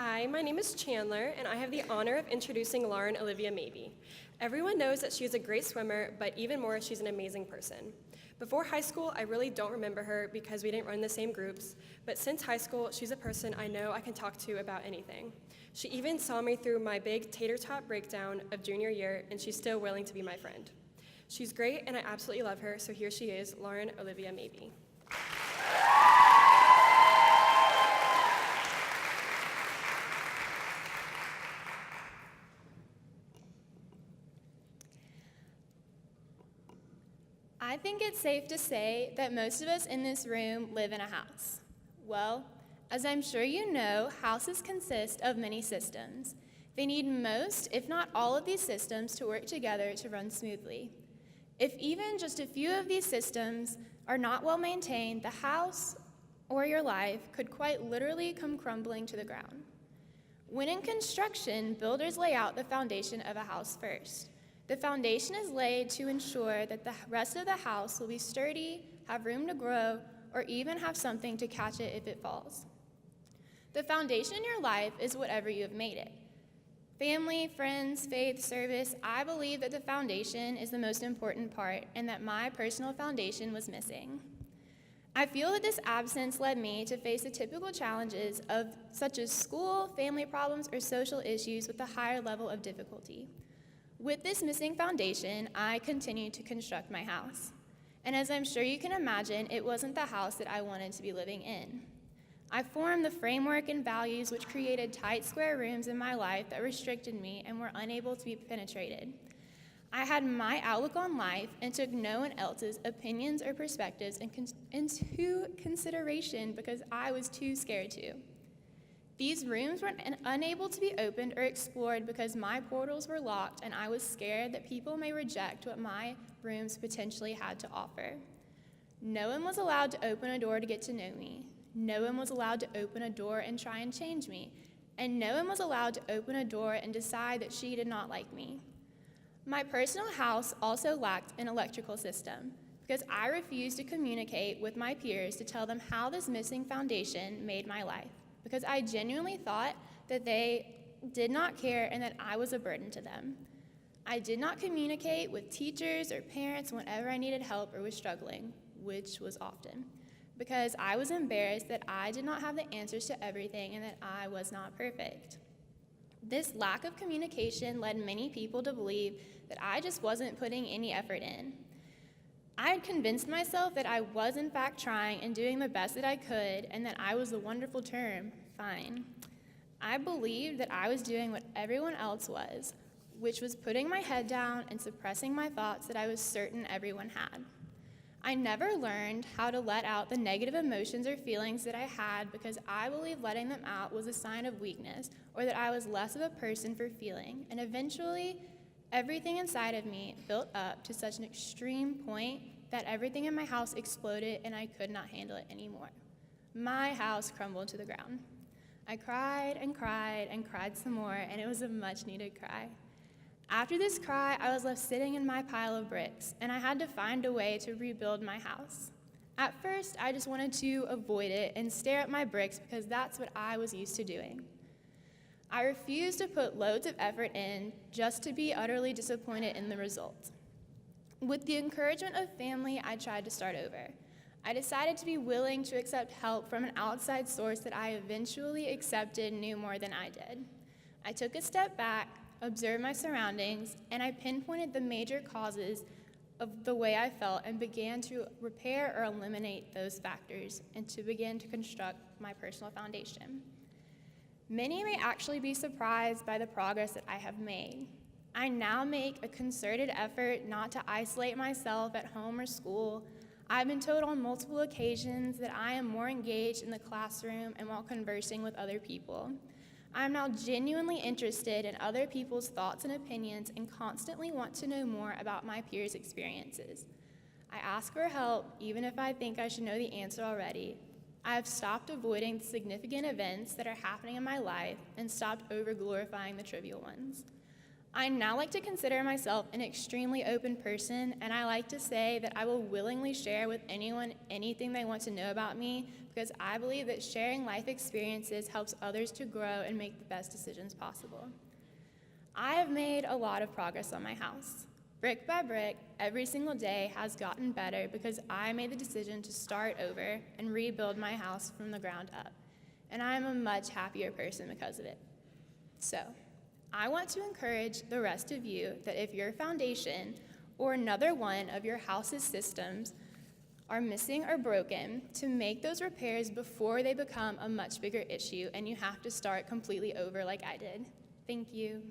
Hi, my name is Chandler, and I have the honor of introducing Lauren Olivia Mabie. Everyone knows that she is a great swimmer, but even more, she's an amazing person. Before high school, I really don't remember her because we didn't run the same groups, but since high school, she's a person I know I can talk to about anything. She even saw me through my big tater tot breakdown of junior year, and she's still willing to be my friend. She's great, and I absolutely love her, so here she is, Lauren Olivia Mabie. I think it's safe to say that most of us in this room live in a house. Well, as I'm sure you know, houses consist of many systems. They need most, if not all of these systems to work together to run smoothly. If even just a few of these systems are not well maintained, the house or your life could quite literally come crumbling to the ground. When in construction, builders lay out the foundation of a house first. The foundation is laid to ensure that the rest of the house will be sturdy, have room to grow, or even have something to catch it if it falls. The foundation in your life is whatever you have made it. Family, friends, faith, service, I believe that the foundation is the most important part and that my personal foundation was missing. I feel that this absence led me to face the typical challenges such as school, family problems, or social issues with a higher level of difficulty. With this missing foundation, I continued to construct my house. And as I'm sure you can imagine, it wasn't the house that I wanted to be living in. I formed the framework and values which created tight square rooms in my life that restricted me and were unable to be penetrated. I had my outlook on life and took no one else's opinions or perspectives into consideration because I was too scared to. These rooms were unable to be opened or explored because my portals were locked and I was scared that people may reject what my rooms potentially had to offer. No one was allowed to open a door to get to know me. No one was allowed to open a door and try and change me. And no one was allowed to open a door and decide that she did not like me. My personal house also lacked an electrical system because I refused to communicate with my peers to tell them how this missing foundation made my life, because I genuinely thought that they did not care and that I was a burden to them. I did not communicate with teachers or parents whenever I needed help or was struggling, which was often, because I was embarrassed that I did not have the answers to everything and that I was not perfect. This lack of communication led many people to believe that I just wasn't putting any effort in. I had convinced myself that I was in fact trying and doing the best that I could and that I was the wonderful term, fine. I believed that I was doing what everyone else was, which was putting my head down and suppressing my thoughts that I was certain everyone had. I never learned how to let out the negative emotions or feelings that I had because I believed letting them out was a sign of weakness or that I was less of a person for feeling, and eventually, everything inside of me built up to such an extreme point that everything in my house exploded and I could not handle it anymore. My house crumbled to the ground. I cried and cried and cried some more, and it was a much-needed cry. After this cry, I was left sitting in my pile of bricks, and I had to find a way to rebuild my house. At first, I just wanted to avoid it and stare at my bricks because that's what I was used to doing. I refused to put loads of effort in just to be utterly disappointed in the result. With the encouragement of family, I tried to start over. I decided to be willing to accept help from an outside source that I eventually accepted knew more than I did. I took a step back, observed my surroundings, and I pinpointed the major causes of the way I felt and began to repair or eliminate those factors and to begin to construct my personal foundation. Many may actually be surprised by the progress that I have made. I now make a concerted effort not to isolate myself at home or school. I've been told on multiple occasions that I am more engaged in the classroom and while conversing with other people. I am now genuinely interested in other people's thoughts and opinions and constantly want to know more about my peers' experiences. I ask for help even if I think I should know the answer already. I have stopped avoiding the significant events that are happening in my life and stopped over-glorifying the trivial ones. I now like to consider myself an extremely open person, and I like to say that I will willingly share with anyone anything they want to know about me because I believe that sharing life experiences helps others to grow and make the best decisions possible. I have made a lot of progress on my house. Brick by brick, every single day has gotten better because I made the decision to start over and rebuild my house from the ground up, and I am a much happier person because of it. So, I want to encourage the rest of you that if your foundation or another one of your house's systems are missing or broken, to make those repairs before they become a much bigger issue and you have to start completely over like I did. Thank you.